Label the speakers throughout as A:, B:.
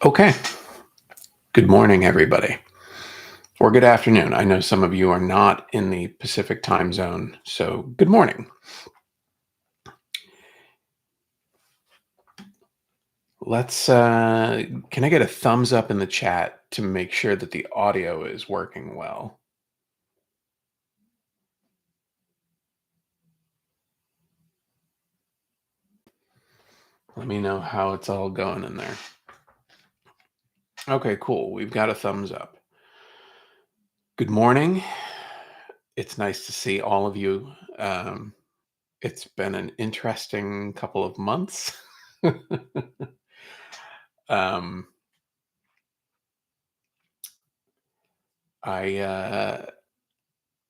A: Okay. Good morning, everybody. Or good afternoon. I know some of you are not in the Pacific time zone, so good morning. Can I get a thumbs up in the chat to make sure that the audio is working well? Let me know how it's all going in there. Okay, cool. We've got a thumbs up. Good morning. It's nice to see all of you. It's been an interesting couple of months. um, I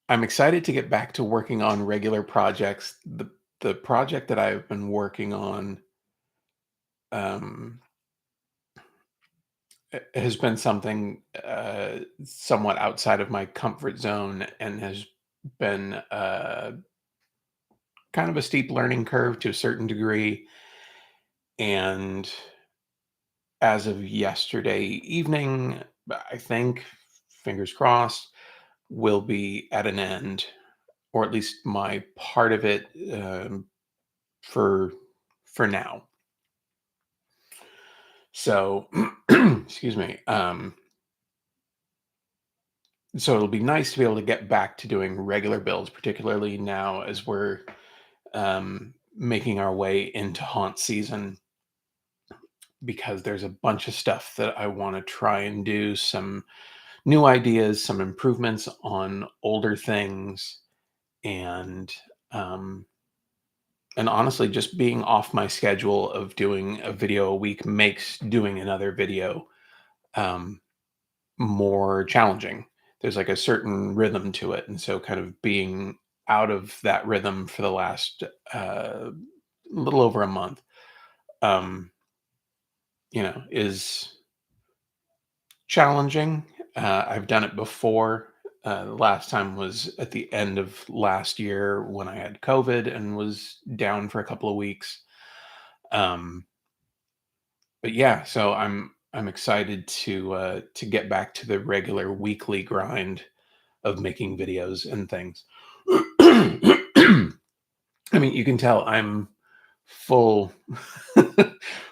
A: I'm excited to get back to working on regular projects. The project that I've been working on um, has been something somewhat outside of my comfort zone and has been kind of a steep learning curve to a certain degree. And as of yesterday evening, I think, fingers crossed, will be at an end, or at least my part of it for for now. So, excuse me. So it'll be nice to be able to get back to doing regular builds, particularly now as we're making our way into haunt season, because there's a bunch of stuff that I want to try and do, some new ideas, some improvements on older things, and um, and honestly, just being off my schedule of doing a video a week makes doing another video um, more challenging. There's like a certain rhythm to it, and so kind of being out of that rhythm for the last little over a month, um, is challenging. I've done it before. The last time was at the end of last year when I had COVID and was down for a couple of weeks. Um, but yeah, so I'm excited to get back to the regular weekly grind of making videos and things. I mean, you can tell I'm full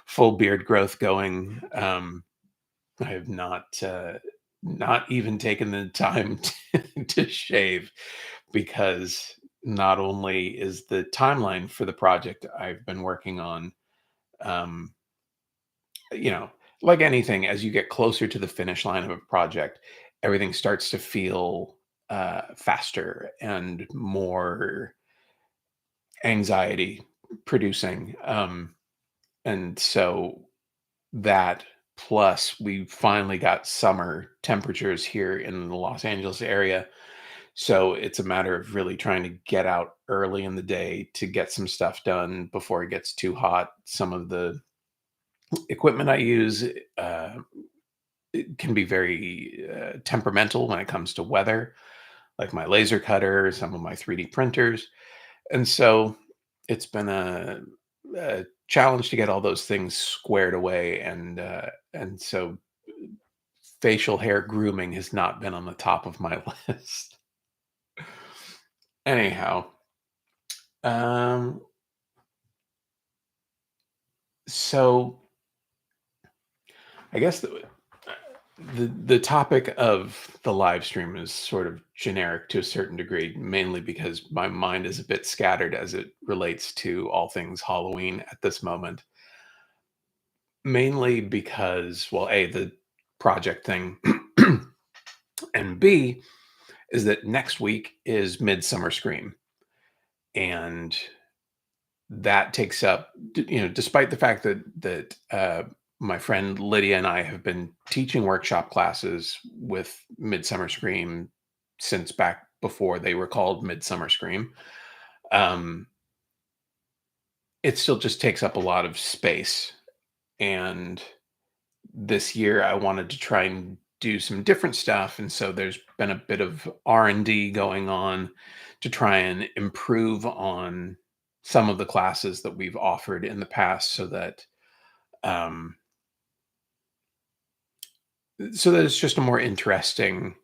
A: full beard growth going. I have not even taken the time to shave, because not only is the timeline for the project I've been working on, um, you know, like anything, as you get closer to the finish line of a project, everything starts to feel faster and more anxiety producing. And so that, plus we finally got summer temperatures here in the Los Angeles area. So it's a matter of really trying to get out early in the day to get some stuff done before it gets too hot. Some of the equipment I use uh, it can be very temperamental when it comes to weather, like my laser cutter, some of my 3D printers. And so it's been a challenge to get all those things squared away, and so facial hair grooming has not been on the top of my list. Anyhow, um, so I guess the topic of the live stream is sort of generic to a certain degree, mainly because my mind is a bit scattered as it relates to all things Halloween at this moment. Mainly because, well, A, the project thing, and B, is that next week is Midsummer Scream. And that takes up, despite the fact that my friend Lydia and I have been teaching workshop classes with Midsummer Scream since back before they were called Midsummer Scream. Um, it still just takes up a lot of space. And this year I wanted to try and do some different stuff, and so there's been a bit of R&D going on to try and improve on some of the classes that we've offered in the past, so that um, so that it's just a more interesting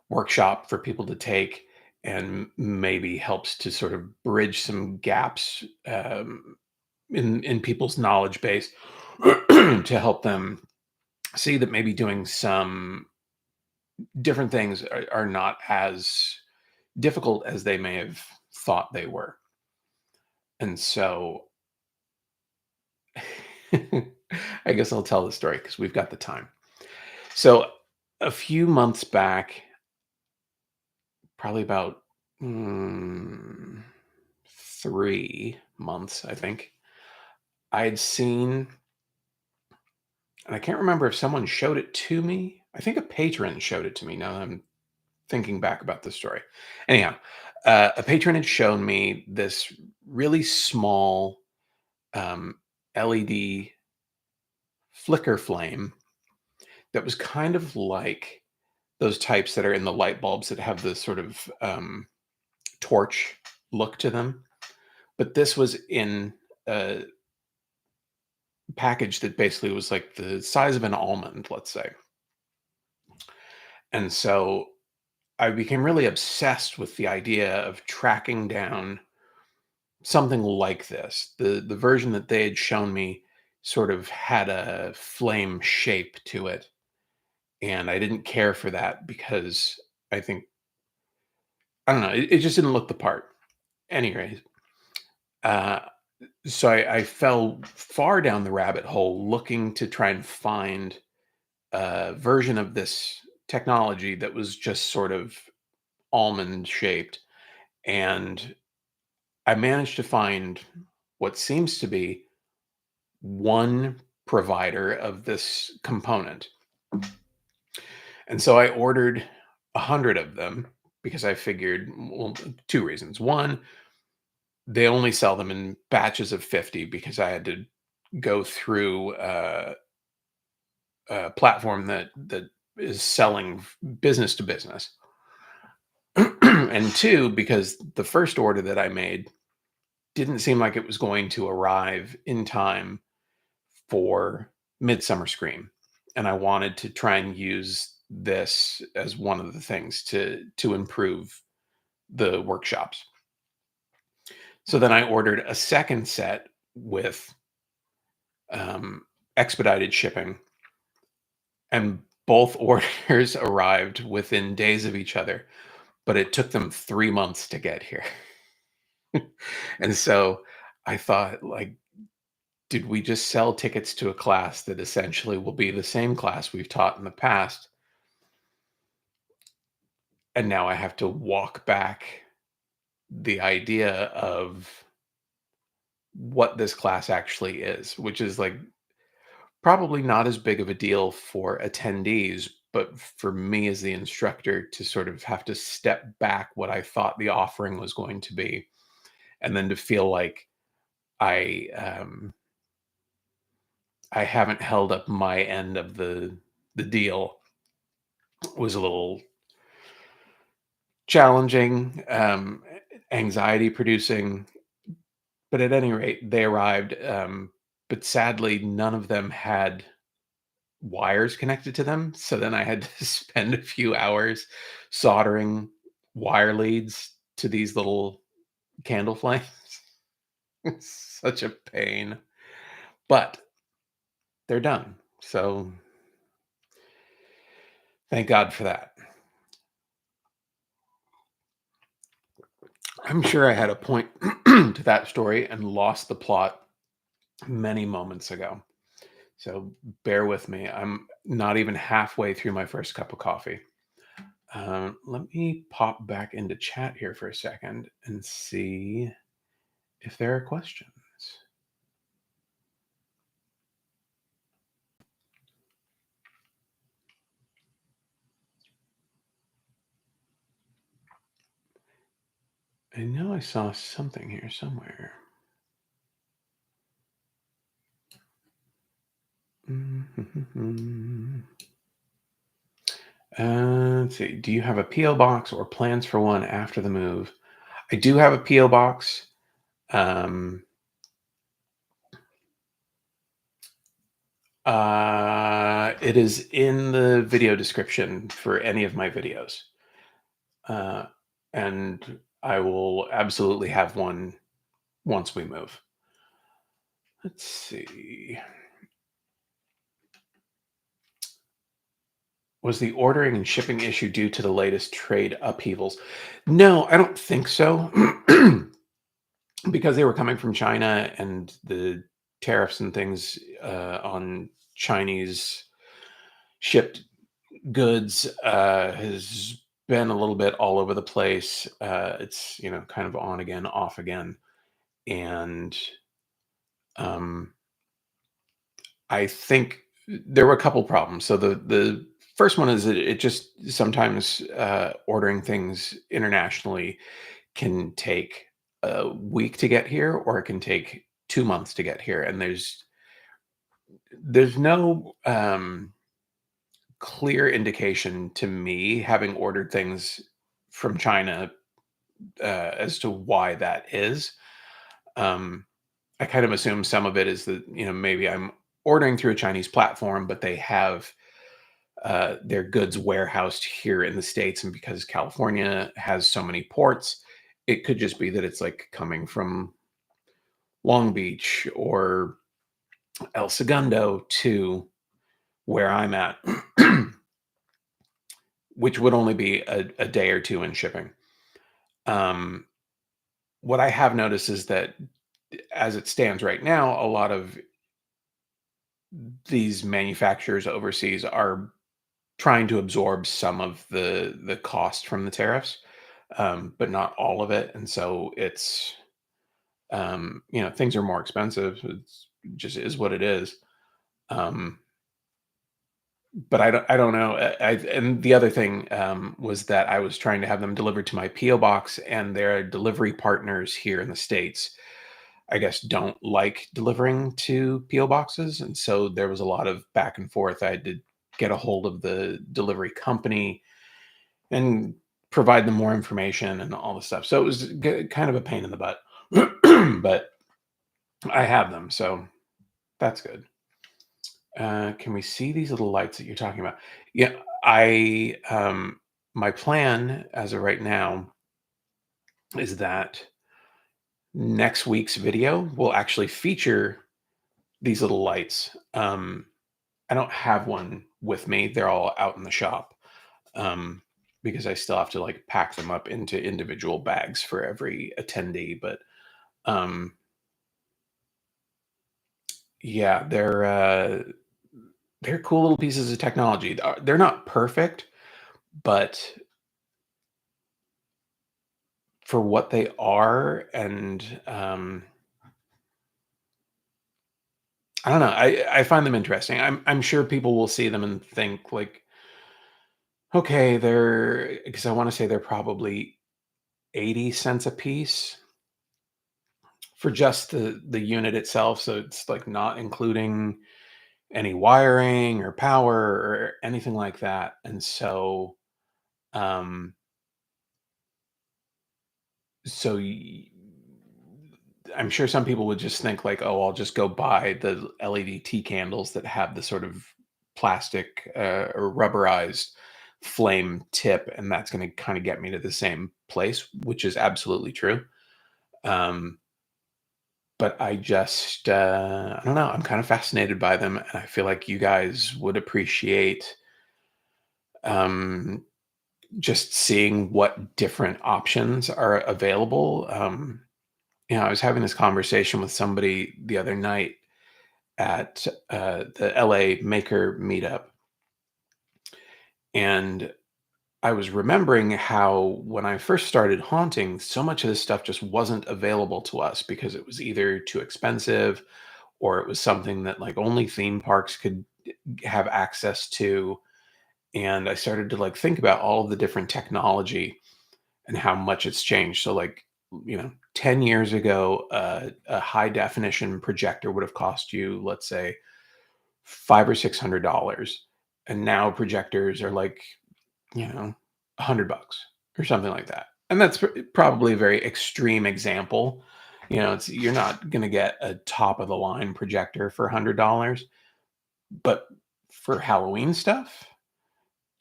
A: workshop for people to take, and maybe helps to sort of bridge some gaps in people's knowledge base to help them see that maybe doing some different things are not as difficult as they may have thought they were. And so I guess I'll tell the story because we've got the time. So a few months back, probably about 3 months, I think, I'd seen, and I can't remember if someone showed it to me. I think a patron showed it to me. Now that I'm thinking back about this story. Anyhow, a patron had shown me this really small um, LED flicker flame that was kind of like those types that are in the light bulbs that have this sort of torch look to them. But this was in a package that basically was like the size of an almond, let's say. And so I became really obsessed with the idea of tracking down something like this. The version that they had shown me sort of had a flame shape to it, and I didn't care for that because I think, I don't know, it just didn't look the part. Anyways, uh, so I fell far down the rabbit hole looking to try and find a version of this technology that was just sort of almond shaped. And I managed to find what seems to be one provider of this component. And so I ordered 100 of them because I figured, well, two reasons. One, they only sell them in batches of 50 because I had to go through a platform that is selling business to business. And two, because the first order that I made didn't seem like it was going to arrive in time for Midsummer Scream, and I wanted to try and use this as one of the things to improve the workshops. So then I ordered a second set with um, expedited shipping, and both orders arrived within days of each other, but it took them 3 months to get here. And so I thought, like, did we just sell tickets to a class that essentially will be the same class we've taught in the past? And now I have to walk back the idea of what this class actually is, which is like probably not as big of a deal for attendees, but for me as the instructor to sort of have to step back what I thought the offering was going to be, and then to feel like I I haven't held up my end of the deal was a little challenging, anxiety producing. But at any rate, they arrived. But sadly, none of them had wires connected to them. So then I had to spend a few hours soldering wire leads to these little candle flames. It's such a pain, but they're done. So thank God for that. I'm sure I had a point to that story and lost the plot many moments ago. So bear with me. I'm not even halfway through my first cup of coffee. Let me pop back into chat here for a second and see if there are questions. I know I saw something here somewhere. Let's see. Do you have a P.O. box or plans for one after the move? I do have a P.O. box. It is in the video description for any of my videos. Uh, and I will absolutely have one once we move. Let's see. Was the ordering and shipping issue due to the latest trade upheavals? No, I don't think so. Because they were coming from China and the tariffs and things on Chinese shipped goods has been a little bit all over the place. It's kind of on again, off again, and um, I think there were a couple problems. So the first one is that it just sometimes ordering things internationally can take a week to get here, or it can take 2 months to get here, and there's no clear indication to me, having ordered things from China, as to why that is. Um, I kind of assume some of it is that maybe I'm ordering through a Chinese platform, but they have their goods warehoused here in the States, and because California has so many ports, it could just be that it's like coming from Long Beach or El Segundo to where I'm at, which would only be a day or two in shipping. Um, what I have noticed is that as it stands right now, a lot of these manufacturers overseas are trying to absorb some of the cost from the tariffs, but not all of it. And so it's things are more expensive. It's just is what it is. Um, but I don't know. And the other thing was that I was trying to have them delivered to my PO box, and their delivery partners here in the States, I guess, don't like delivering to PO boxes, and so there was a lot of back and forth. I had to get a hold of the delivery company and provide them more information and all the stuff. So it was kind of a pain in the butt, but I have them, so that's good. Can we see these little lights that you're talking about? Yeah, my plan as of right now is that next week's video will actually feature these little lights. I don't have one with me. They're all out in the shop. Because I still have to like pack them up into individual bags for every attendee. But um, yeah, they're cool little pieces of technology. They're not perfect, but for what they are, and I don't know. I find them interesting. I'm sure people will see them and think like, okay, they're because I want to say they're probably 80 cents a piece for just the unit itself. So it's like not including any wiring or power or anything like that. And so um so y- I'm sure some people would just think like, oh, I'll just go buy the LED T candles that have the sort of plastic or rubberized flame tip, and that's going to kind of get me to the same place, which is absolutely true. Um, but I don't know. I'm kind of fascinated by them, and I feel like you guys would appreciate um, just seeing what different options are available. I was having this conversation with somebody the other night at the LA Maker meetup, and I was remembering how when I first started haunting, so much of this stuff just wasn't available to us because it was either too expensive or it was something that like only theme parks could have access to. And I started to like think about all of the different technology and how much it's changed. So like, 10 years ago, a high definition projector would have cost you, let's say, $500 or $600. And now projectors are like, $100 or something like that. And that's probably a very extreme example. You're not going to get a top of the line projector for $100, but for Halloween stuff,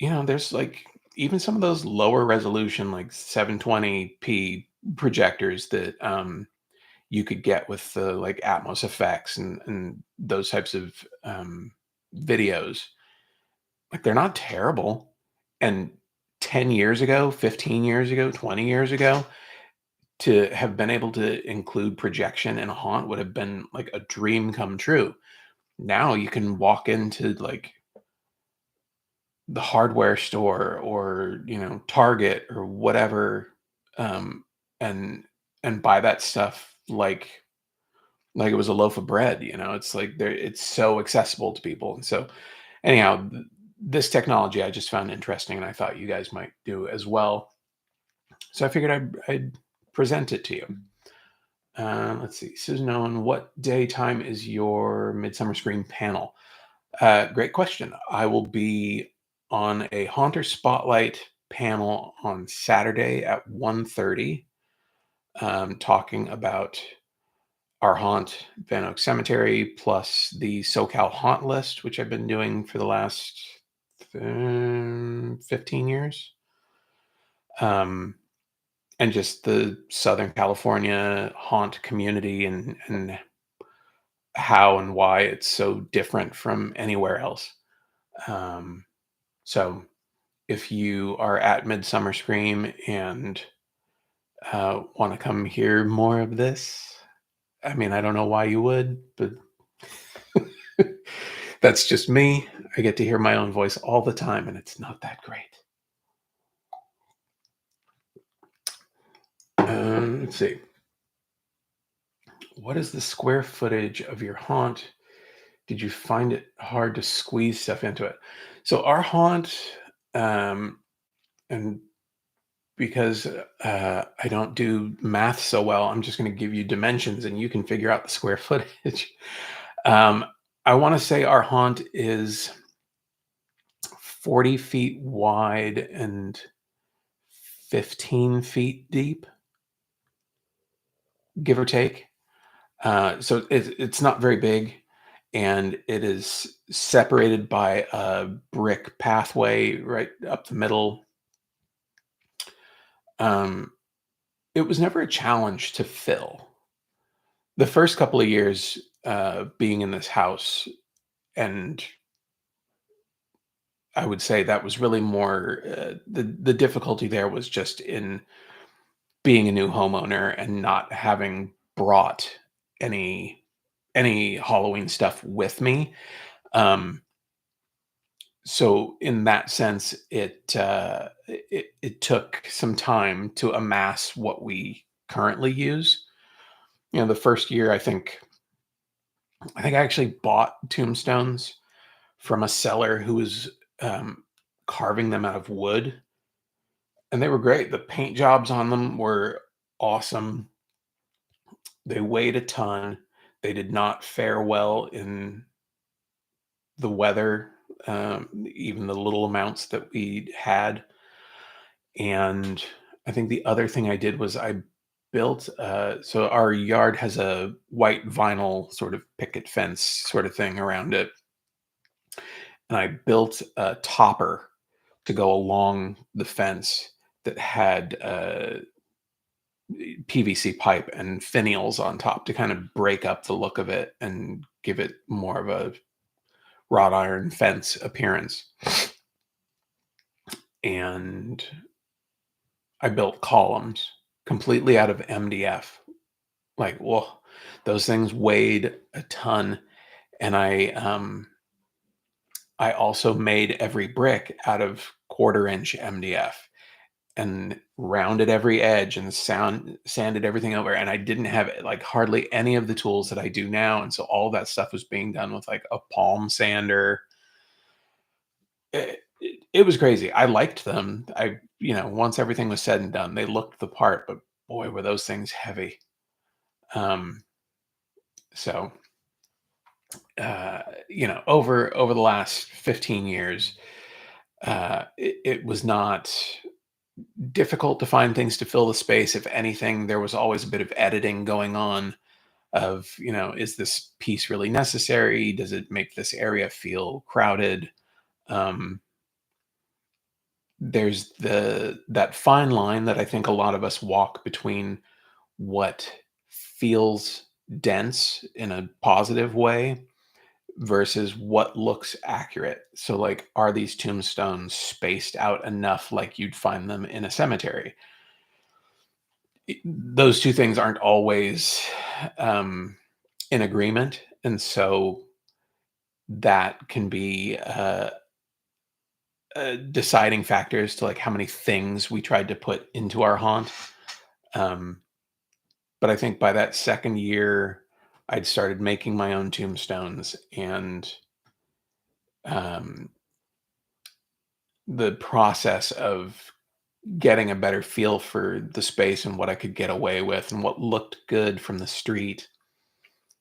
A: there's like even some of those lower resolution, like 720p projectors that you could get with the like Atmos effects and those types of videos. Like they're not terrible. And 10 years ago, 15 years ago, 20 years ago, to have been able to include projection in a haunt would have been like a dream come true. Now you can walk into like the hardware store or, Target or whatever, um, and buy that stuff like it was a loaf of bread. It's like it's so accessible to people. And so anyhow, this technology I just found interesting and I thought you guys might do as well. So I figured I'd present it to you. Let's see. Susan Owen, what day time is your Midsummer Scream panel? Great question. I will be on a Haunter Spotlight panel on Saturday at 1:30, talking about our haunt, VanOaks Cemetery, plus the SoCal haunt list, which I've been doing for the last 15 years. And just the Southern California haunt community and how and why it's so different from anywhere else. So if you are at Midsummer Scream and want to come hear more of this, I mean, I don't know why you would, but that's just me. I get to hear my own voice all the time, and it's not that great. Let's see. What is the square footage of your haunt? Did you find it hard to squeeze stuff into it? So our haunt, and because I don't do math so well, I'm just going to give you dimensions, and you can figure out the square footage. um, I want to say our haunt is 40 feet wide and 15 feet deep, give or take. So it's not very big, and it is separated by a brick pathway right up the middle. Um, it was never a challenge to fill. The first couple of years being in this house, and I would say that was really more the difficulty there was just in being a new homeowner and not having brought any Halloween stuff with me. Um, so in that sense, it took some time to amass what we currently use. The first year, I think I actually bought tombstones from a seller who was carving them out of wood, and they were great. The paint jobs on them were awesome. They weighed a ton. They did not fare well in the weather, even the little amounts that we had. And I think the other thing I did was I built, so our yard has a white vinyl sort of picket fence sort of thing around it. And I built a topper to go along the fence that had PVC pipe and finials on top to kind of break up the look of it and give it more of a wrought iron fence appearance. And I built columns completely out of MDF. Like, well, those things weighed a ton. And I also made every brick out of 1/4 inch MDF and rounded every edge and sanded everything over. And I didn't have like hardly any of the tools that I do now. And so all that stuff was being done with like a palm sander. It was crazy. I liked them. Once everything was said and done, they looked the part, but boy, were those things heavy. Um, so, over the last 15 years, it was not difficult to find things to fill the space. If anything, there was always a bit of editing going on. of, is this piece really necessary? Does it make this area feel crowded? Um, there's that fine line that I think a lot of us walk between what feels dense in a positive way versus what looks accurate. So, like, are these tombstones spaced out enough like you'd find them in a cemetery? Those two things aren't always um, in agreement. And so that can be deciding factors to like how many things we tried to put into our haunt. Um, but I think by that second year, I'd started making my own tombstones, and um, the process of getting a better feel for the space and what I could get away with and what looked good from the street.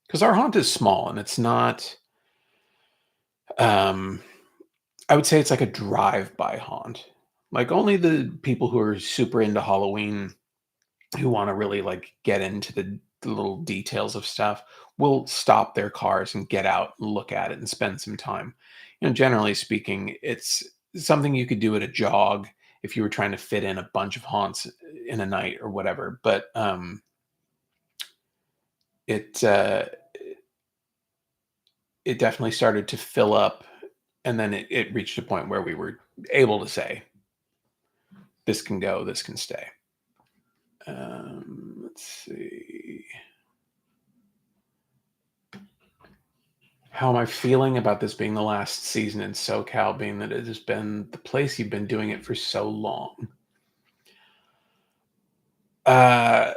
A: Because our haunt is small and it's not, um, I would say it's like a drive-by haunt. Like only the people who are super into Halloween, who want to really like get into the little details of stuff, will stop their cars and get out and look at it and spend some time. Generally speaking, it's something you could do at a jog if you were trying to fit in a bunch of haunts in a night or whatever. But it it definitely started to fill up, and then it reached a point where we were able to say, "This can go, this can stay." Let's see. How am I feeling about this being the last season in SoCal, being that it has been the place you've been doing it for so long? Uh,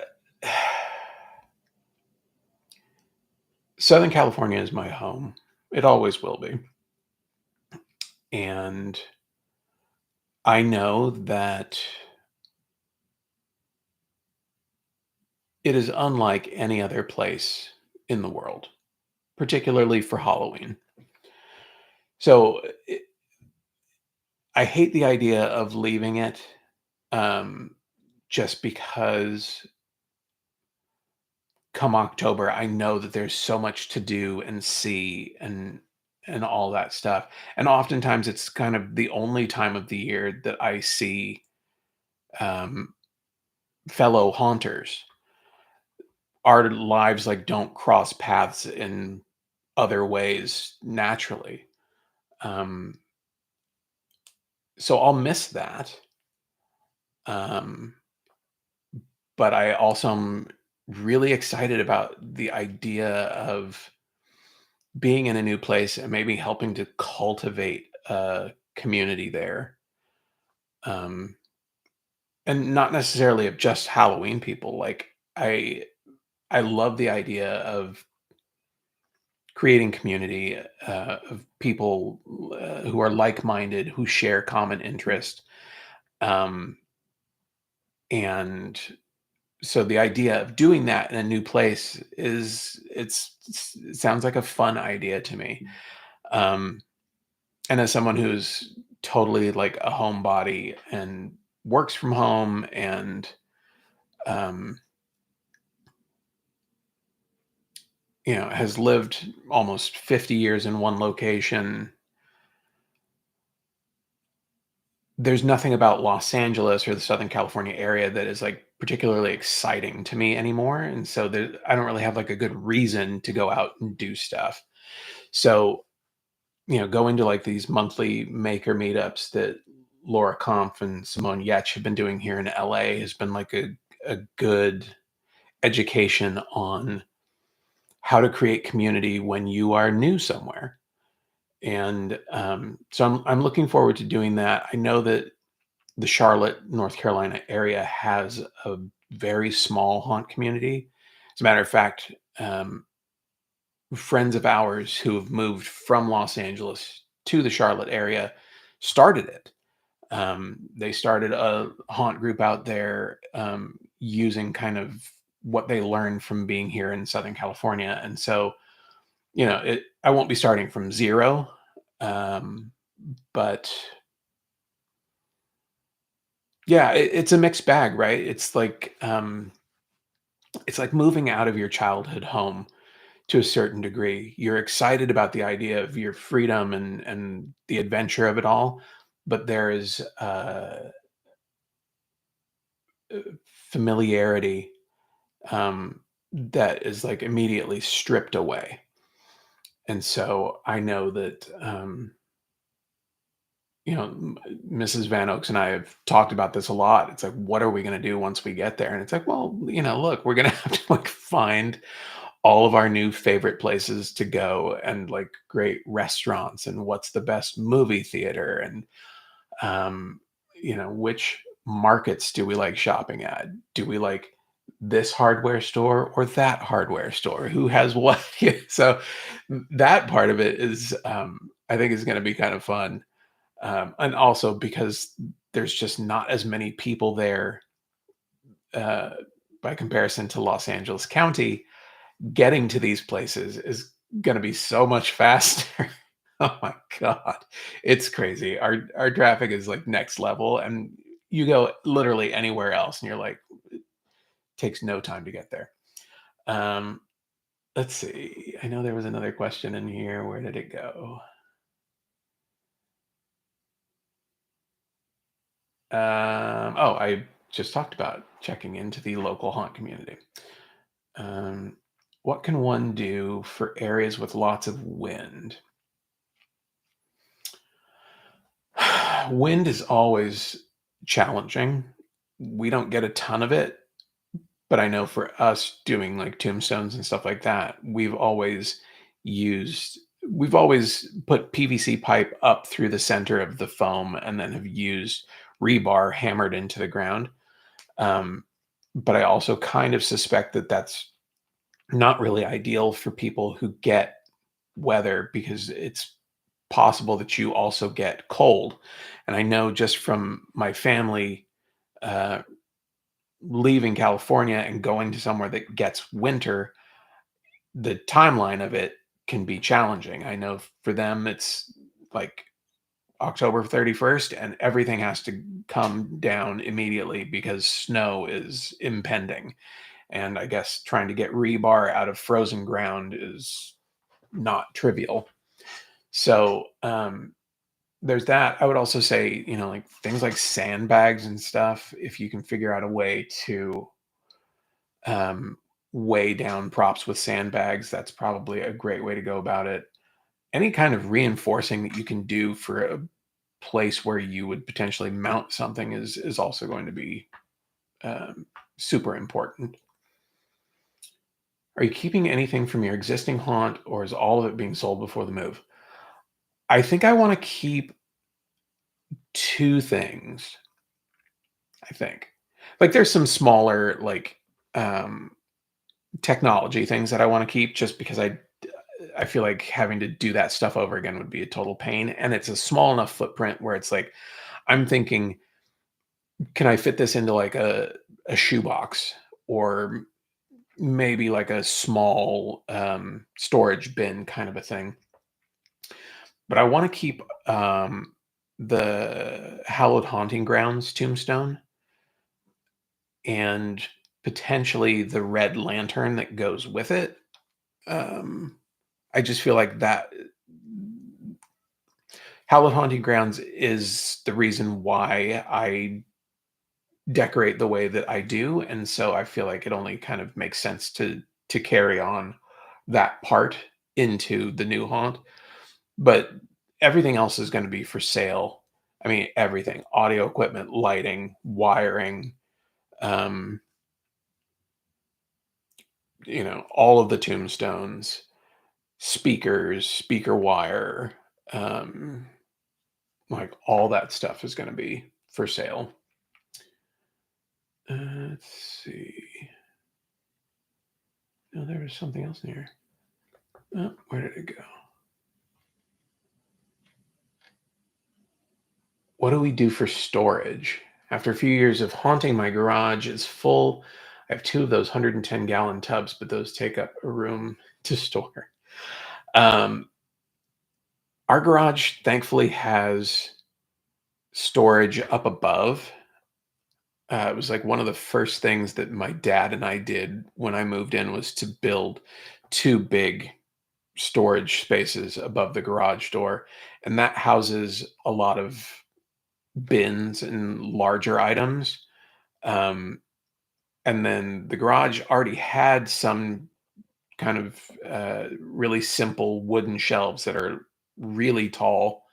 A: Southern California is my home. It always will be. And I know that it is unlike any other place in the world, particularly for Halloween. So I hate the idea of leaving it, um, just because come October, I know that there's so much to do and see and all that stuff. And oftentimes it's kind of the only time of the year that I see um, fellow haunters. Our lives like don't cross paths in other ways naturally. Um, so I'll miss that. Um, but I also am really excited about the idea of being in a new place and maybe helping to cultivate a community there. Um, and not necessarily of just Halloween people. Like I love the idea of creating community of people who are like-minded, who share common interest. Um, and so the idea of doing that in a new place it sounds like a fun idea to me. Um, And as someone who's totally like a homebody and works from home and, um, has lived almost 50 years in one location, there's nothing about Los Angeles or the Southern California area that is like particularly exciting to me anymore. And so I don't really have like a good reason to go out and do stuff. So, going to like these monthly maker meetups that Laura Kampf and Simone Yetch have been doing here in LA has been like a good education on how to create community when you are new somewhere. And so I'm looking forward to doing that. I know that the Charlotte, North Carolina area has a very small haunt community. As a matter of fact, friends of ours who have moved from Los Angeles to the Charlotte area started it. They started a haunt group out there, using kind of what they learned from being here in Southern California. And so, I won't be starting from zero, um, but yeah, it's a mixed bag, right? It's like, it's like moving out of your childhood home to a certain degree. You're excited about the idea of your freedom and the adventure of it all, but there is familiarity that is like immediately stripped away. And so I know that Mrs. Van Oaks and I have talked about this a lot. It's like, what are we going to do once we get there? And it's like, well, look, we're going to have to like find all of our new favorite places to go and like great restaurants and what's the best movie theater and um, which markets do we like shopping at? Do we like this hardware store or that hardware store? Who has what? So that part of it is, I think, is going to be kind of fun, and also because there's just not as many people there uh, by comparison to Los Angeles County. Getting to these places is going to be so much faster. Oh my god. It's crazy. Our traffic is like next level, and you go literally anywhere else and you're like, it takes no time to get there. Um, let's see. I know there was another question in here. Where did it go? Oh, I just talked about checking into the local haunt community. Um, what can one do for areas with lots of wind? Wind is always challenging. We don't get a ton of it, but I know for us doing like tombstones and stuff like that, we've always put PVC pipe up through the center of the foam and then have used rebar hammered into the ground. Um, but I also kind of suspect that that's not really ideal for people who get weather because it's possible that you also get cold. And I know just from my family uh, leaving California and going to somewhere that gets winter, the timeline of it can be challenging. I know for them, it's like October 31st, and everything has to come down immediately because snow is impending. And I guess trying to get rebar out of frozen ground is not trivial. So, there's that. I would also say, like things like sandbags and stuff, if you can figure out a way to um, weigh down props with sandbags, that's probably a great way to go about it. Any kind of reinforcing that you can do for a place where you would potentially mount something is also going to be um, super important. Are you keeping anything from your existing haunt, or is all of it being sold before the move? I think I want to keep two things. I think, like, there's some smaller like um, technology things that I want to keep, just because I feel like having to do that stuff over again would be a total pain, and it's a small enough footprint where it's like I'm thinking, can I fit this into like a shoebox or maybe like a small storage bin kind of a thing. But I want to keep the Hallowed Haunting Grounds tombstone and potentially the red lantern that goes with it. Um, I just feel like that Hallowed Haunting Grounds is the reason why I decorate the way that I do, and so I feel like it only kind of makes sense to carry on that part into the new haunt. But everything else is going to be for sale. I mean, everything: audio equipment, lighting, wiring, um, all of the tombstones, speakers, speaker wire, um, like all that stuff is going to be for sale. Let's see. No, there was something else in here. Oh, where did it go? What do we do for storage? After a few years of haunting, my garage is full. I have two of those 110-gallon tubs, but those take up a room to store. Um, our garage thankfully has storage up above. It was like one of the first things that my dad and I did when I moved in was to build two big storage spaces above the garage door, and that houses a lot of bins and larger items. Um, and then the garage already had some kind of really simple wooden shelves that are really tall,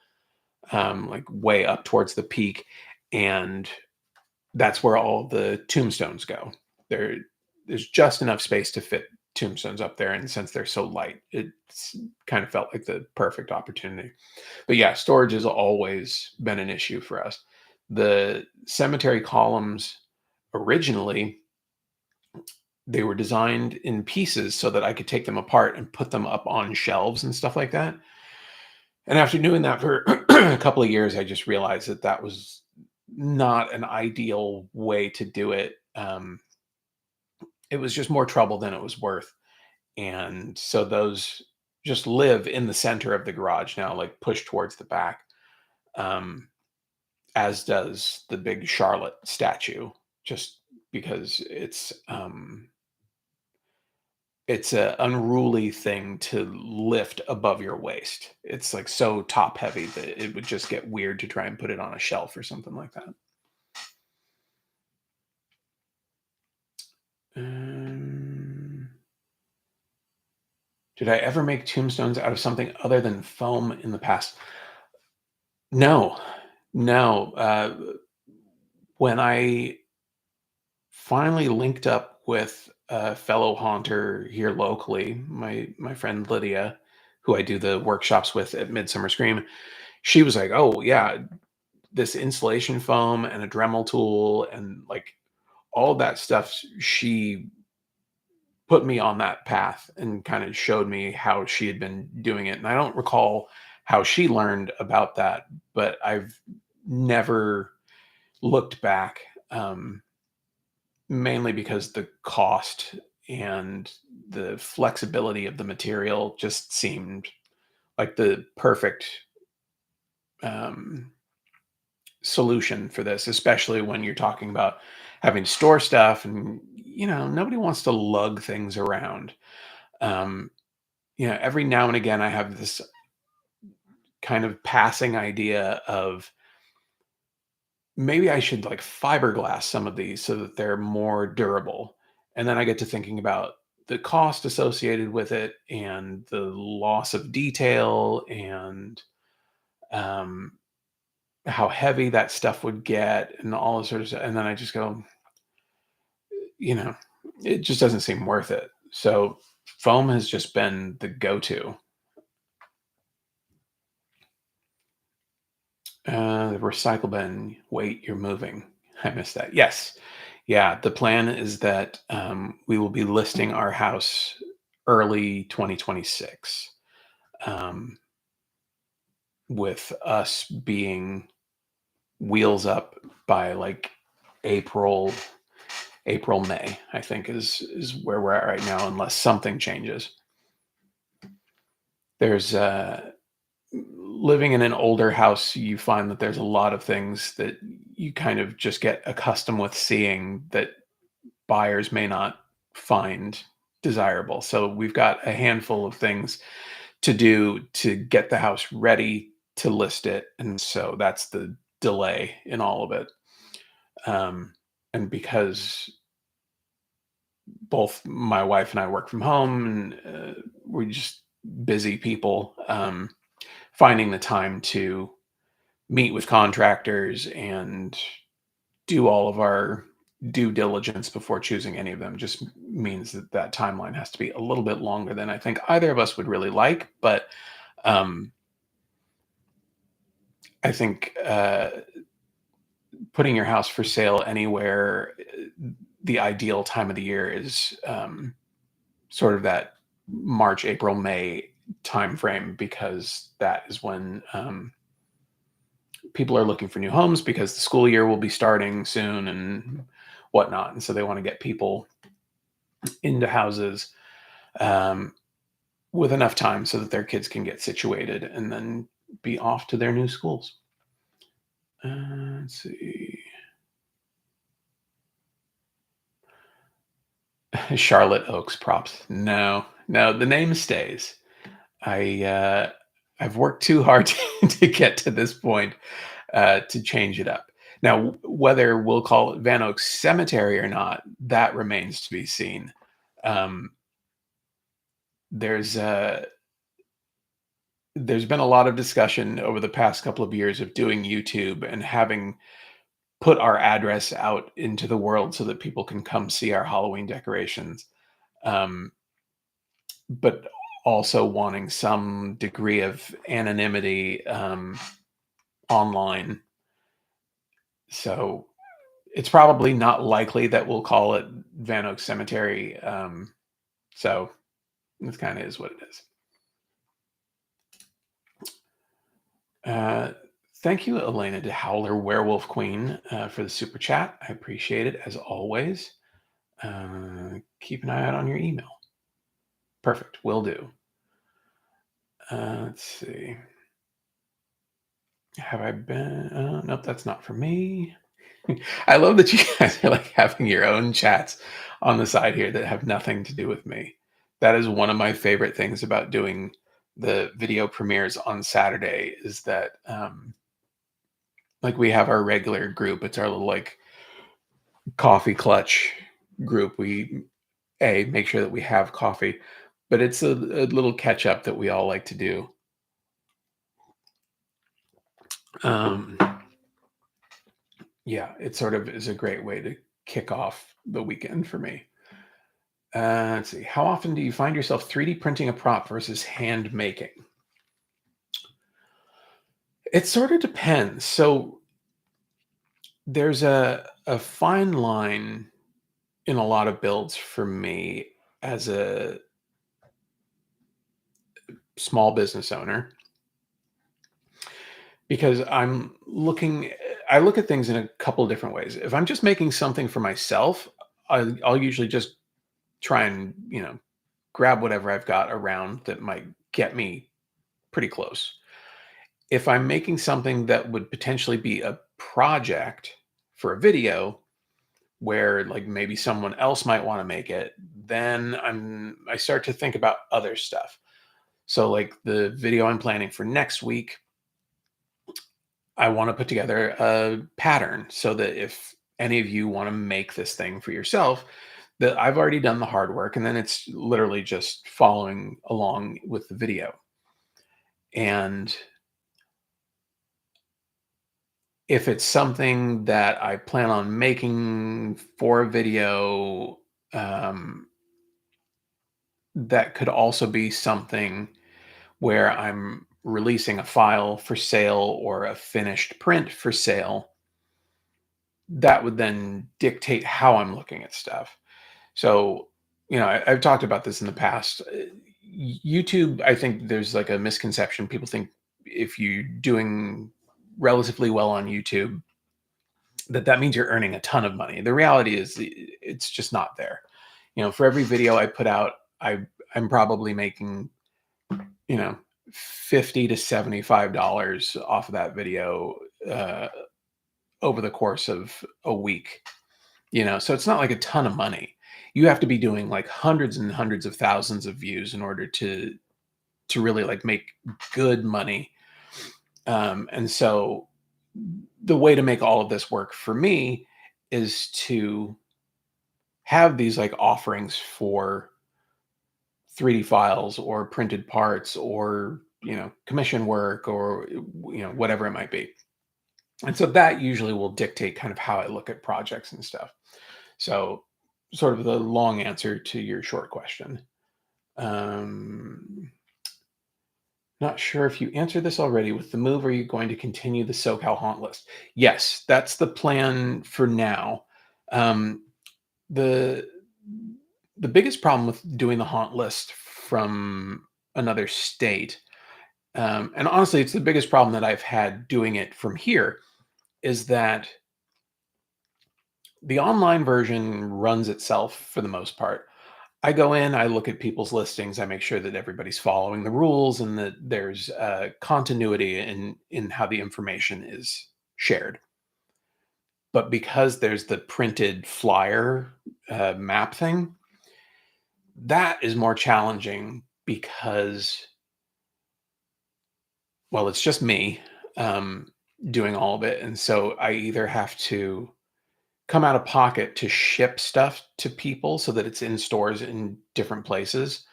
A: like way up towards the peak, and that's where all the tombstones go. There, there's just enough space to fit tombstones up there, and since they're so light, it's kind of felt like the perfect opportunity. But yeah, storage has always been an issue for us. The cemetery columns originally, they were designed in pieces so that I could take them apart and put them up on shelves and stuff like that. And after doing that for a couple of years, I just realized that that was not an ideal way to do it. It was just more trouble than it was worth. And so those just live in the center of the garage now, like pushed towards the back, as does the big Charlotte statue, just because it's a unruly thing to lift above your waist. It's like so top heavy that it would just get weird to try and put it on a shelf or something like that. Um, did I ever make tombstones out of something other than foam in the past? No, no. When I finally linked up with a fellow haunter here locally, my friend Lydia, who I do the workshops with at Midsummer Scream, she was like, "Oh yeah, this insulation foam and a Dremel tool and like all that stuff." She put me on that path and kind of showed me how she had been doing it. And I don't recall how she learned about that, but I've never looked back. Mainly because the cost and the flexibility of the material just seemed like the perfect um, solution for this, especially when you're talking about having to store stuff and nobody wants to lug things around. Um, every now and again I have this kind of passing idea of maybe I should like fiberglass some of these so that they're more durable. And then I get to thinking about the cost associated with it and the loss of detail and um, how heavy that stuff would get and all this sort of stuff. And then I just go, you know, it just doesn't seem worth it. So foam has just been the go-to. The recycle bin. Wait, you're moving. I missed that. Yes. Yeah. The plan is that we will be listing our house early 2026, um, with us being wheels up by like April, May, I think is where we're at right now, unless something changes. There's living in an older house, you find that there's a lot of things that you kind of just get accustomed with seeing that buyers may not find desirable. So we've got a handful of things to do to get the house ready to list it. And so that's the delay in all of it. And because both my wife and I work from home and we're just busy people, finding the time to meet with contractors and do all of our due diligence before choosing any of them just means that that timeline has to be a little bit longer than I think either of us would really like. But um, I think putting your house for sale anywhere, the ideal time of the year is sort of that March, April, May timeframe, because that is when people are looking for new homes because the school year will be starting soon and whatnot. And so they want to get people into houses um, with enough time so that their kids can get situated and then be off to their new schools. Let's see. Charlotte Oaks props. No, no, the name stays. I I've worked too hard to get to this point to change it up. Now, whether we'll call it VanOaks Cemetery or not, that remains to be seen. Um, there's uh, there's been a lot of discussion over the past couple of years of doing YouTube and having put our address out into the world so that people can come see our Halloween decorations. Um, but also wanting some degree of anonymity online. So it's probably not likely that we'll call it Van Oak Cemetery. So it kind of is what it is. Uh, Thank you, Elena de Howler, Werewolf Queen, for the super chat. I appreciate it as always. Keep an eye out on your email. Perfect, will do. Let's see. Have I been? Nope, that's not for me. I love that you guys are like having your own chats on the side here that have nothing to do with me. That is one of my favorite things about doing the video premieres on Saturday is that like we have our regular group. It's our little like coffee clutch group. We make sure that we have coffee, but it's a little catch up that we all like to do. Um, yeah, it sort of is a great way to kick off the weekend for me. Let's see. How often do you find yourself 3D printing a prop versus hand making? It sort of depends. So there's a fine line in a lot of builds for me as a small business owner because I look at things in a couple of different ways. If I'm just making something for myself, I'll usually just try and, grab whatever I've got around that might get me pretty close. If I'm making something that would potentially be a project for a video where like maybe someone else might want to make it, then I start to think about other stuff. So like the video I'm planning for next week, I want to put together a pattern so that if any of you want to make this thing for yourself, that I've already done the hard work and then it's literally just following along with the video. And if it's something that I plan on making for a video, um, that could also be something where I'm releasing a file for sale or a finished print for sale, that would then dictate how I'm looking at stuff. So, I've talked about this in the past. YouTube, I think there's like a misconception. People think if you're doing relatively well on YouTube, that means you're earning a ton of money. The reality is it's just not there. For every video I put out, I'm probably making, you know, 50 to $75 off of that video uh, over the course of a week. So it's not like a ton of money. You have to be doing like hundreds and hundreds of thousands of views in order to really like make good money. And so the way to make all of this work for me is to have these like offerings for 3D files or printed parts or, commission work or, whatever it might be. And so that usually will dictate kind of how I look at projects and stuff. So, sort of the long answer to your short question. Um, Not sure if you answered this already. With the move, are you going to continue the SoCal haunt list? Yes, that's the plan for now. Um, the the biggest problem with doing the haunt list from another state, and honestly, it's the biggest problem that I've had doing it from here, is that the online version runs itself for the most part. I go in, I look at people's listings, I make sure that everybody's following the rules and that there's continuity in how the information is shared. But because there's the printed flyer map thing, that is more challenging because, well, it's just me um, doing all of it. And so I either have to come out of pocket to ship stuff to people so that it's in stores in different places,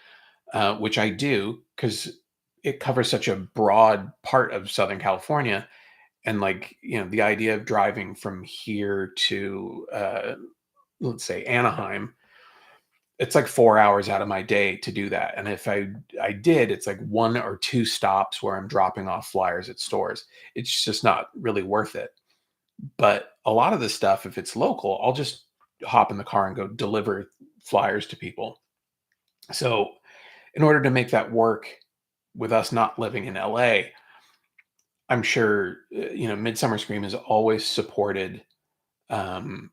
A: which I do because it covers such a broad part of Southern California. And like, the idea of driving from here to, let's say, Anaheim, it's like 4 hours out of my day to do that. And if I did, it's like one or two stops where I'm dropping off flyers at stores. It's just not really worth it. But a lot of the stuff, if it's local, I'll just hop in the car and go deliver flyers to people. So, in order to make that work with us not living in LA, I'm sure, Midsummer Scream has always supported um,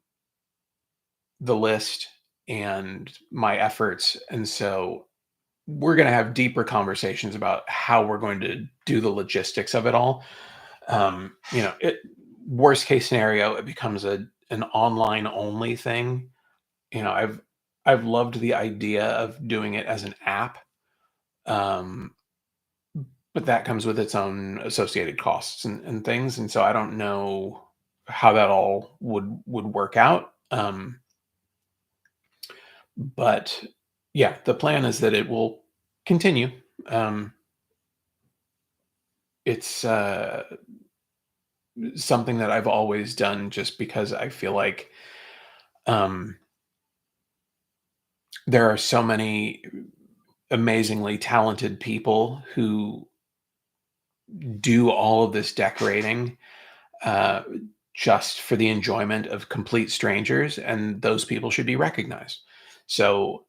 A: the list and my efforts. And so we're going to have deeper conversations about how we're going to do the logistics of it all. Worst case scenario, it becomes an online only thing. I've loved the idea of doing it as an app, um, but that comes with its own associated costs and things, and so I don't know how that all would work out. But yeah, the plan is that it will continue. Um, it's something that I've always done just because I feel like um, there are so many amazingly talented people who do all of this decorating uh, just for the enjoyment of complete strangers, and those people should be recognized. So,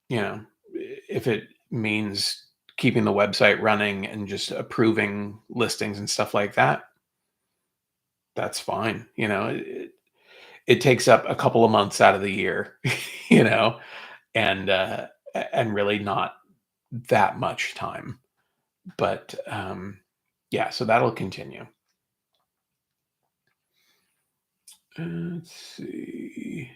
A: if it means keeping the website running and just approving listings and stuff like that, that's fine. It takes up a couple of months out of the year, you know, and really not that much time. But yeah, so that'll continue. Let's see.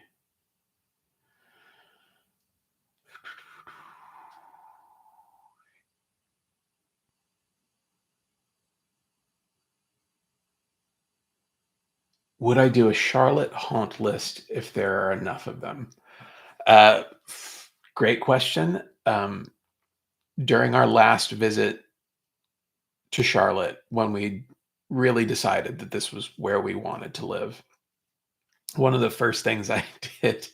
A: Would I do a Charlotte haunt list if there are enough of them? Uh, Great question. During our last visit to Charlotte, when we really decided that this was where we wanted to live, one of the first things I did,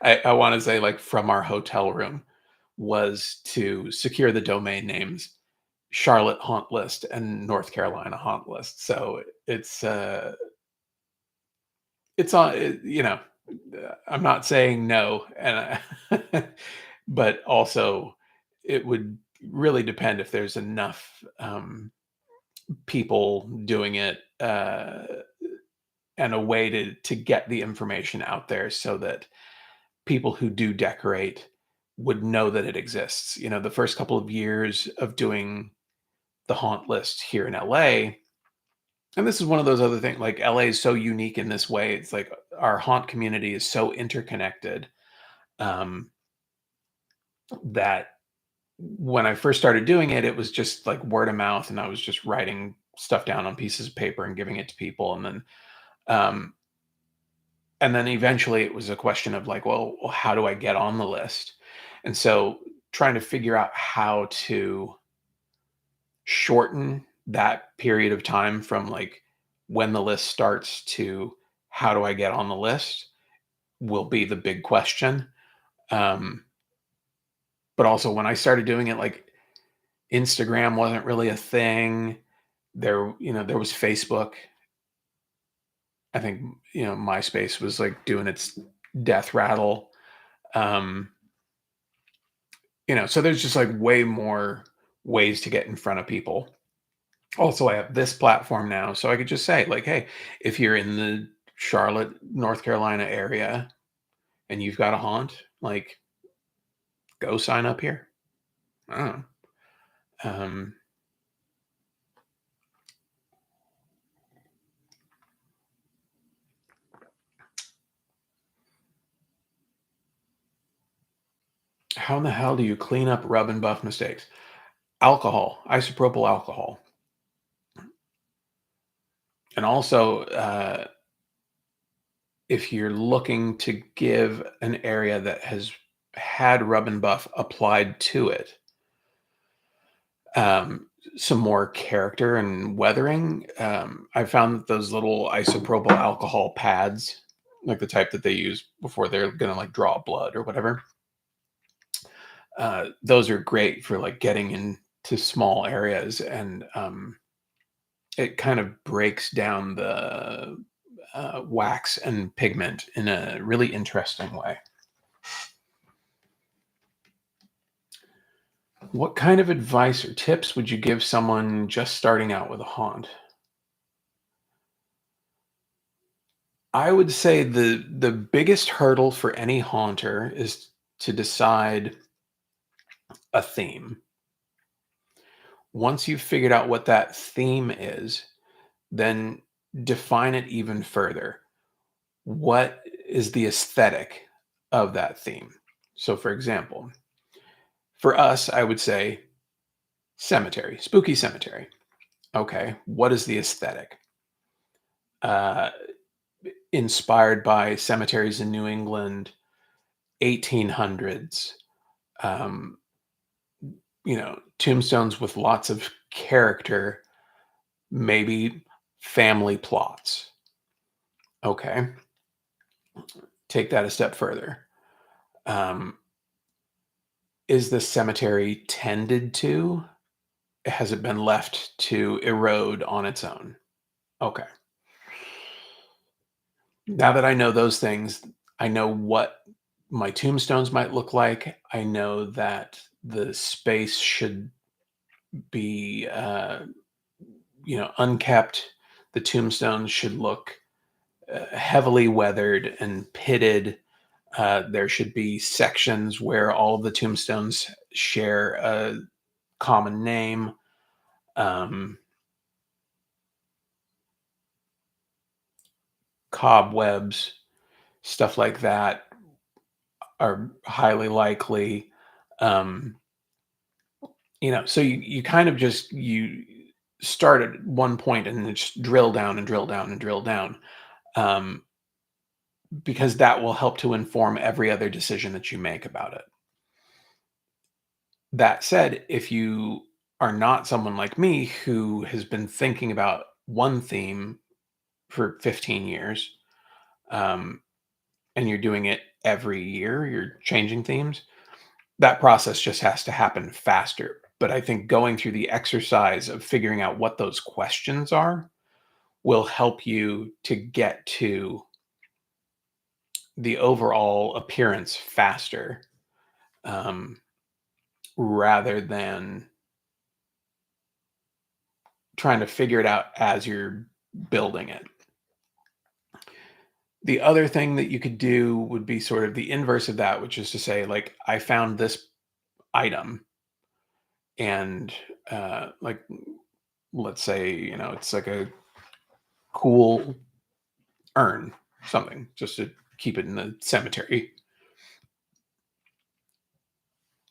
A: I want to say, like from our hotel room, was to secure the domain names Charlotte Haunt List and North Carolina Haunt List. So it's on, I'm not saying no, but also it would really depend if there's enough people doing it, and a way to get the information out there so that people who do decorate would know that it exists. The first couple of years of doing the haunt list here in LA, and this is one of those other things, like LA is so unique in this way. It's like our haunt community is so interconnected, um, that when I first started doing it, it was just like word of mouth, and I was just writing stuff down on pieces of paper and giving it to people, um, and then eventually it was a question of like, well, how do I get on the list? And so trying to figure out how to shorten that period of time from like when the list starts to how do I get on the list will be the big question. Um, but also when I started doing it, like Instagram wasn't really a thing. There was Facebook. I think, MySpace was like doing its death rattle. Um, so there's just like way more ways to get in front of people. Also, I have this platform now, so I could just say, like, hey, if you're in the Charlotte, North Carolina area and you've got a haunt, like, go sign up here. I don't know. Um, How in the hell do you clean up rub and buff mistakes? Alcohol, isopropyl alcohol. And also, if you're looking to give an area that has had rub and buff applied to it, um, some more character and weathering, I found that those little isopropyl alcohol pads, like the type that they use before they're gonna like draw blood or whatever, those are great for like getting into small areas, and it kind of breaks down the wax and pigment in a really interesting way. What kind of advice or tips would you give someone just starting out with a haunt? I would say the biggest hurdle for any haunter is to decide a theme. Once you've figured out what that theme is, then define it even further. What is the aesthetic of that theme? So, for example, for us, I would say cemetery, spooky cemetery. Okay, what is the aesthetic? Uh, Inspired by cemeteries in New England, 1800s, um, tombstones with lots of character, maybe family plots. Okay, take that a step further. Um, is the cemetery tended to? Has it been left to erode on its own? Okay. Now that I know those things, I know what my tombstones might look like. I know that the space should be, unkept. The tombstones should look heavily weathered and pitted. There should be sections where all of the tombstones share a common name. Um, Cobwebs, stuff like that are highly likely. Um, so you kind of just you start at one point and then just drill down and drill down and drill down, um, because that will help to inform every other decision that you make about it. That said, if you are not someone like me who has been thinking about one theme for 15 years, um, and you're doing it every year, you're changing themes, that process just has to happen faster. But I think going through the exercise of figuring out what those questions are will help you to get to the overall appearance faster, um, rather than trying to figure it out as you're building it. The other thing that you could do would be sort of the inverse of that, which is to say, like, I found this item and, like, let's say, it's like a cool urn, something, just to keep it in the cemetery.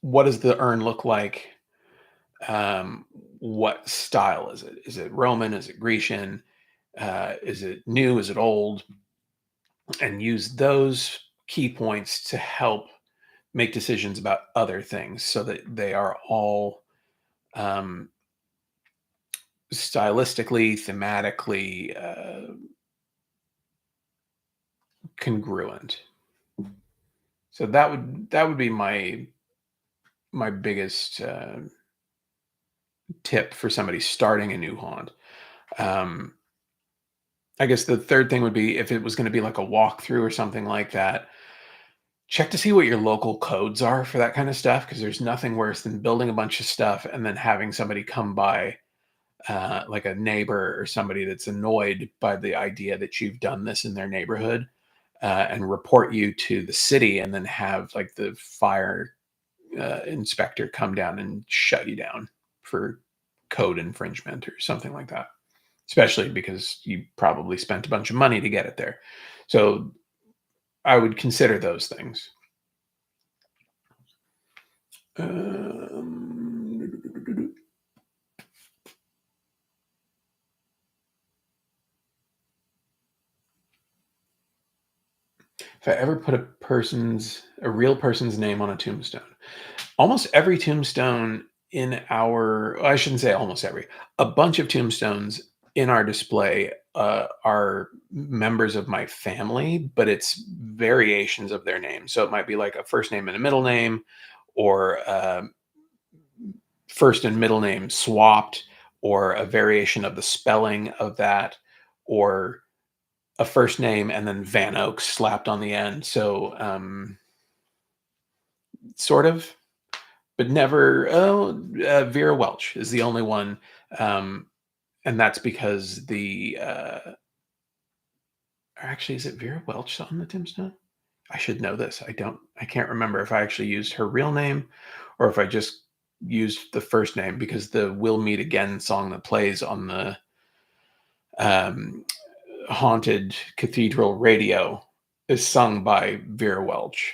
A: What does the urn look like? What style is it? Is it Roman? Is it Grecian? Is it new? Is it old? And use those key points to help make decisions about other things so that they are all, um, stylistically, thematically, congruent. So that would be my biggest tip for somebody starting a new haunt. Um, I guess the third thing would be if it was going to be like a walkthrough or something like that, check to see what your local codes are for that kind of stuff, because there's nothing worse than building a bunch of stuff and then having somebody come by, like a neighbor or somebody that's annoyed by the idea that you've done this in their neighborhood, and report you to the city and then have like the fire inspector come down and shut you down for code infringement or something like that, especially because you probably spent a bunch of money to get it there. So I would consider those things. Um, if I ever put a real person's name on a tombstone, almost every tombstone in our, I shouldn't say almost every, a bunch of tombstones in our display are members of my family, but it's variations of their name. So it might be like a first name and a middle name, or first and middle name swapped, or a variation of the spelling of that, or a first name and then VanOaks slapped on the end. So sort of, but never. Oh, Vera Welch is the only one, um, and that's because actually, is it Vera Welch on the tombstone? I should know this. I don't. I can't remember if I actually used her real name or if I just used the first name, because the "We'll Meet Again" song that plays on the um, haunted cathedral radio is sung by Vera Welch.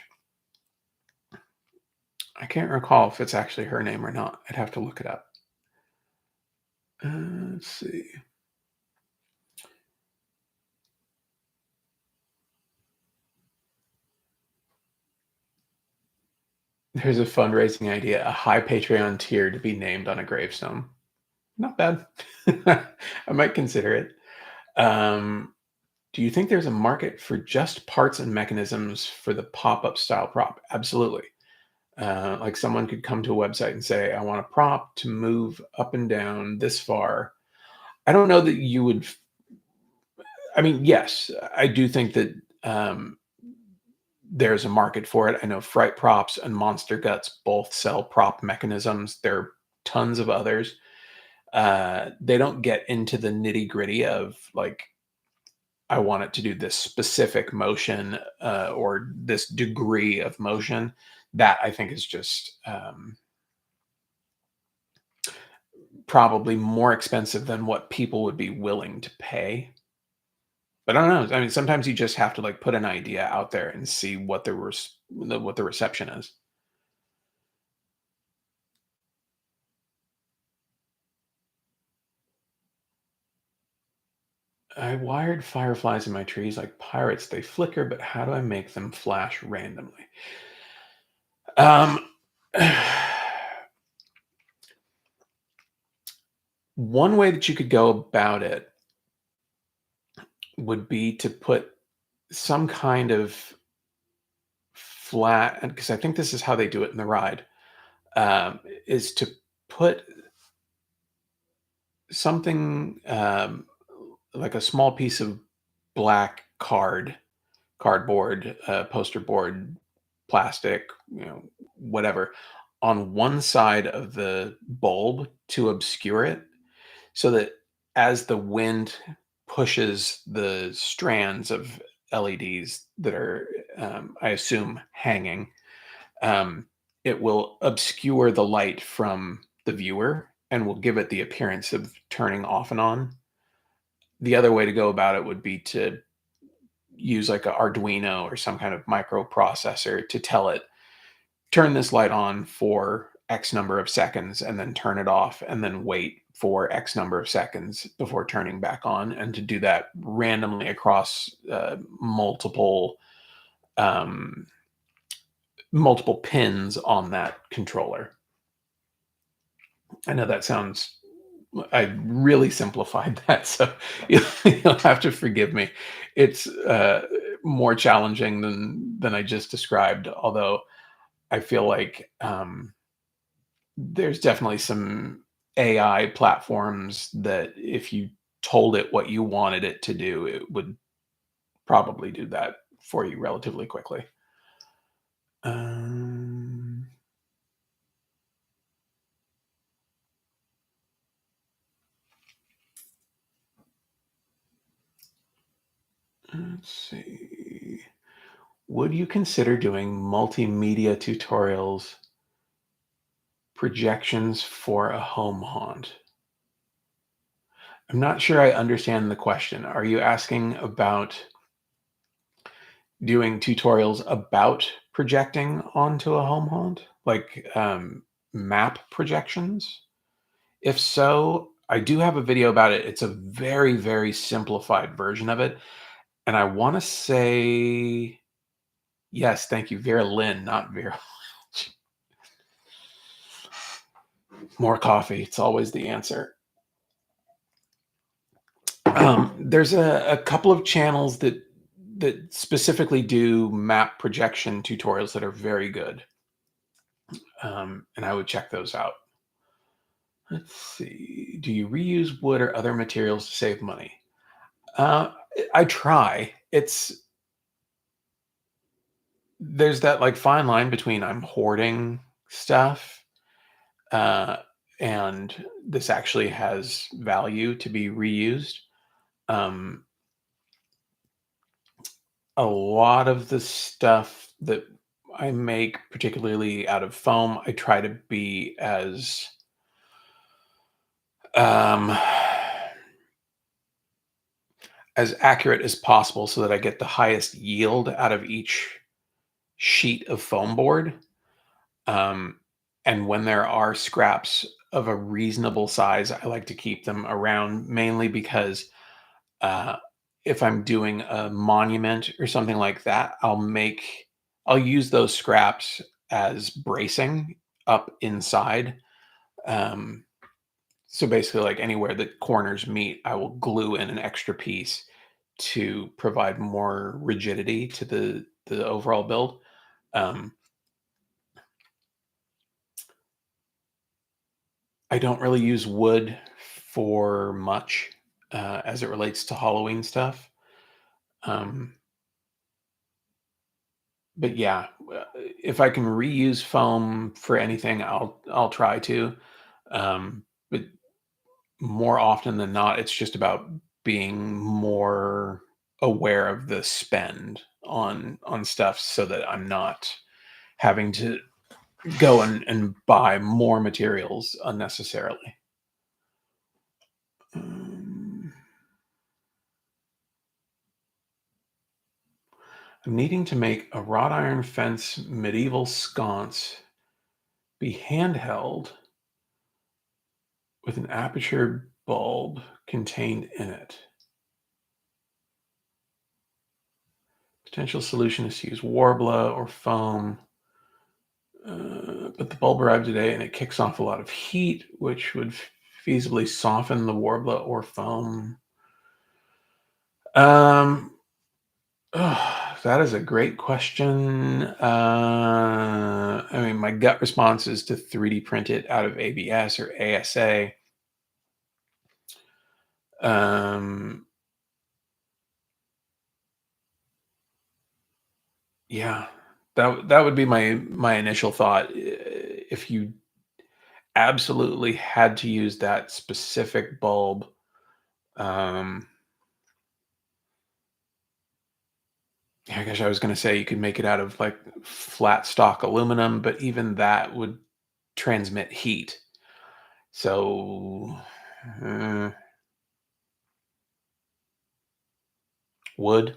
A: I can't recall if it's actually her name or not. I'd have to look it up. Let's see. Here's a fundraising idea: a high Patreon tier to be named on a gravestone. Not bad. I might consider it. Um, do you think there's a market for just parts and mechanisms for the pop-up style prop? Absolutely. Like someone could come to a website and say, I want a prop to move up and down this far. I don't know that you would. I mean, yes, I do think that there's a market for it. I know Fright Props and Monster Guts both sell prop mechanisms. There are tons of others. They don't get into the nitty gritty of like, I want it to do this specific motion or this degree of motion. That I think is just probably more expensive than what people would be willing to pay. But I don't know. I mean, sometimes you just have to like put an idea out there and see what what the reception is. I wired fireflies in my trees like pirates. They flicker, but how do I make them flash randomly? Um, one way that you could go about it would be to put some kind of flat, because I think this is how they do it in the ride, is to put something like a small piece of black cardboard, poster board, plastic, whatever, on one side of the bulb to obscure it, so that as the wind pushes the strands of LEDs that are, I assume, hanging, um, it will obscure the light from the viewer and will give it the appearance of turning off and on. The other way to go about it would be to use like a Arduino or some kind of microprocessor to tell it, turn this light on for X number of seconds and then turn it off and then wait for X number of seconds before turning back on, and to do that randomly across um, multiple pins on that controller. I know that sounds, I really simplified that, so you'll have to forgive me. It's more challenging than I just described, although I feel like there's definitely some AI platforms that if you told it what you wanted it to do, it would probably do that for you relatively quickly. Um, let's see. Would you consider doing multimedia tutorials, projections for a home haunt? I'm not sure I understand the question. Are you asking about doing tutorials about projecting onto a home haunt? like map projections? If so, I do have a video about it. It's a very, very simplified version of it. And I want to say, yes, thank you, Vera Lynn, not Vera. More coffee. It's always the answer. There's a couple of channels that specifically do map projection tutorials that are very good. And I would check those out. Let's see. Do you reuse wood or other materials to save money? Uh, I try. There's that like fine line between I'm hoarding stuff, uh, and this actually has value to be reused. Um, a lot of the stuff that I make, particularly out of foam, I try to be um, as accurate as possible so that I get the highest yield out of each sheet of foam board. Um, and when there are scraps of a reasonable size, I like to keep them around mainly because uh, if I'm doing a monument or something like that, I'll use those scraps as bracing up inside. Um, so basically, like anywhere that corners meet, I will glue in an extra piece to provide more rigidity to the overall build. Um, I don't really use wood for much as it relates to Halloween stuff. Um, but yeah, if I can reuse foam for anything, I'll try to. But more often than not, it's just about being more aware of the spend on stuff so that I'm not having to go and buy more materials unnecessarily. Um, I'm needing to make a wrought iron fence medieval sconce be handheld with an aperture bulb contained in it. Potential solution is to use Warbler or foam, but the bulb arrived today and it kicks off a lot of heat, which would feasibly soften the Warbler or foam. Um, that is a great question. I mean, my gut response is to 3D print it out of ABS or ASA. Um, yeah, that would be my initial thought. If you absolutely had to use that specific bulb, um, yeah, I guess I was going to say you could make it out of like flat stock aluminum, but even that would transmit heat. So, uh, wood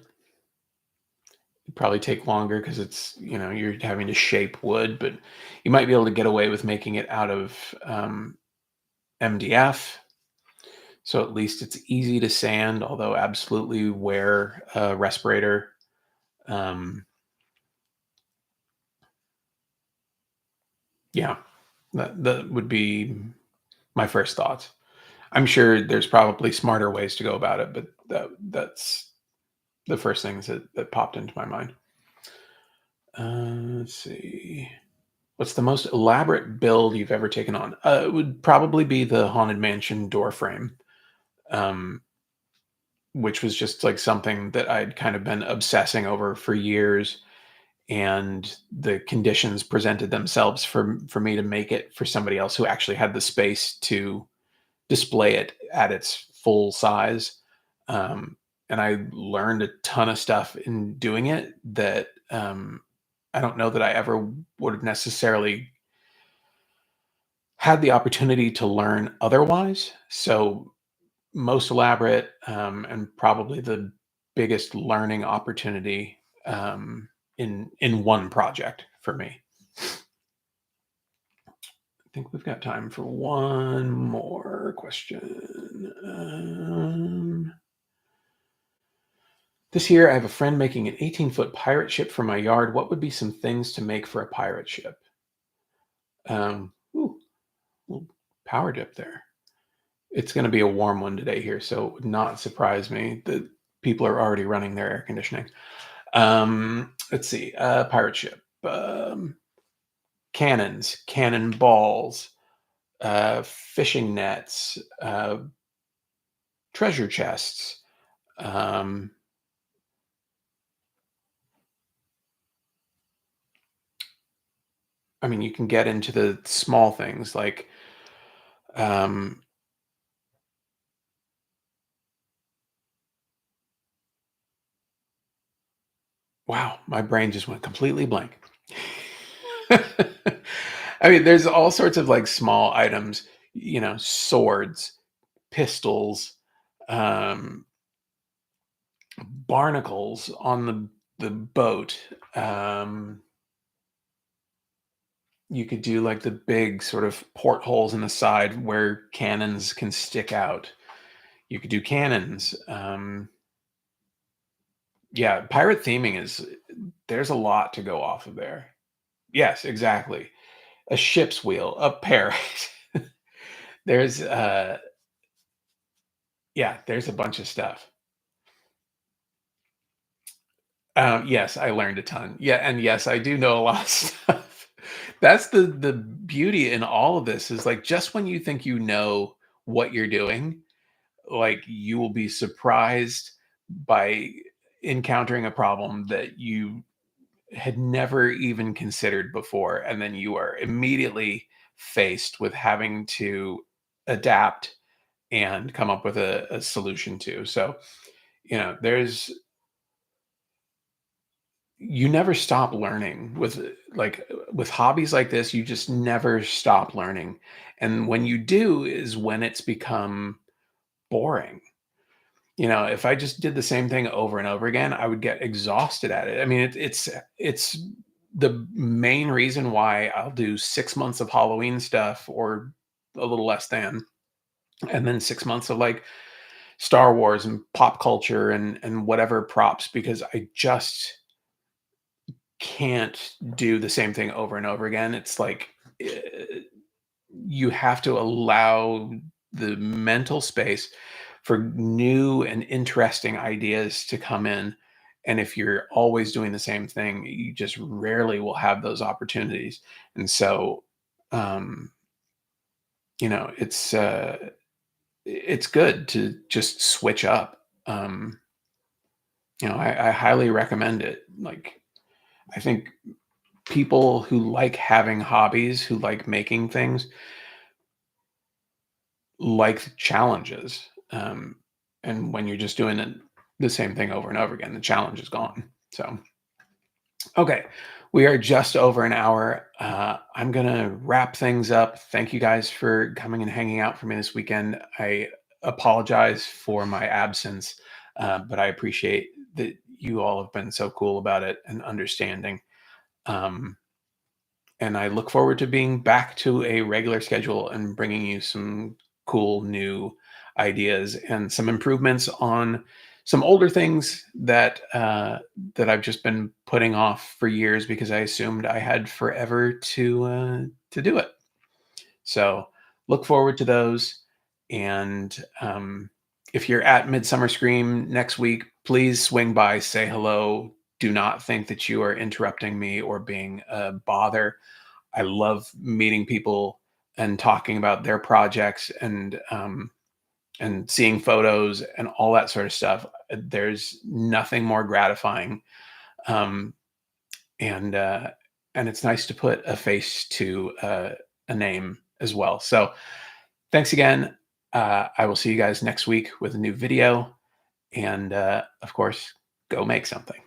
A: would probably take longer because you're having to shape wood, but you might be able to get away with making it out of MDF. So at least it's easy to sand, although absolutely wear a respirator. Um, yeah, that would be my first thoughts. I'm sure there's probably smarter ways to go about it, but that's the first things that popped into my mind. Let's see. What's the most elaborate build you've ever taken on? It would probably be the Haunted Mansion door frame, um, which was just like something that I'd kind of been obsessing over for years. And the conditions presented themselves for me to make it for somebody else who actually had the space to display it at its full size. Um, and I learned a ton of stuff in doing it that I don't know that I ever would have necessarily had the opportunity to learn otherwise. So most elaborate and probably the biggest learning opportunity in one project for me. think we've got time for one more question. This year, I have a friend making an 18-foot pirate ship for my yard. What would be some things to make for a pirate ship? Ooh, little power dip there. It's going to be a warm one today here, so it would not surprise me that people are already running their air conditioning. Let's see. Pirate ship. Cannons, cannonballs, fishing nets, treasure chests. Um, I mean, you can get into the small things like, um, wow, my brain just went completely blank. I mean, there's all sorts of like small items, swords, pistols, um, barnacles on the boat. You could do like the big sort of portholes in the side where cannons can stick out. You could do cannons. Yeah, pirate theming there's a lot to go off of there. Yes, exactly. A ship's wheel, a parrot. There's yeah, there's a bunch of stuff. Yes, I learned a ton. Yeah, and yes, I do know a lot of stuff. That's the beauty in all of this is like just when you think you know what you're doing, like you will be surprised by encountering a problem that you had never even considered before, and then you are immediately faced with having to adapt and come up with a solution to. So, there's you never stop learning with hobbies like this, you just never stop learning. And when you do is when it's become boring. If I just did the same thing over and over again, I would get exhausted at it. I mean, it's the main reason why I'll do 6 months of Halloween stuff or a little less than, and then 6 months of like Star Wars and pop culture and whatever props because I just can't do the same thing over and over again. It's like you have to allow the mental space for new and interesting ideas to come in. And if you're always doing the same thing, you just rarely will have those opportunities. And so, um, it's good to just switch up. I highly recommend it. Like, I think people who like having hobbies, who like making things, like challenges. And when you're just doing the same thing over and over again, the challenge is gone. So, okay, we are just over an hour. I'm going to wrap things up. Thank you guys for coming and hanging out for me this weekend. I apologize for my absence, but I appreciate that you all have been so cool about it and understanding. Um, and I look forward to being back to a regular schedule and bringing you some cool new ideas and some improvements on some older things that I've just been putting off for years because I assumed I had forever to do it. So look forward to those. And if you're at Midsummer Scream next week, please swing by, say hello. Do not think that you are interrupting me or being a bother. I love meeting people and talking about their projects and seeing photos and all that sort of stuff. There's nothing more gratifying, um, and and it's nice to put a face to a name as well. So thanks again. I will see you guys next week with a new video, and of course, go make something.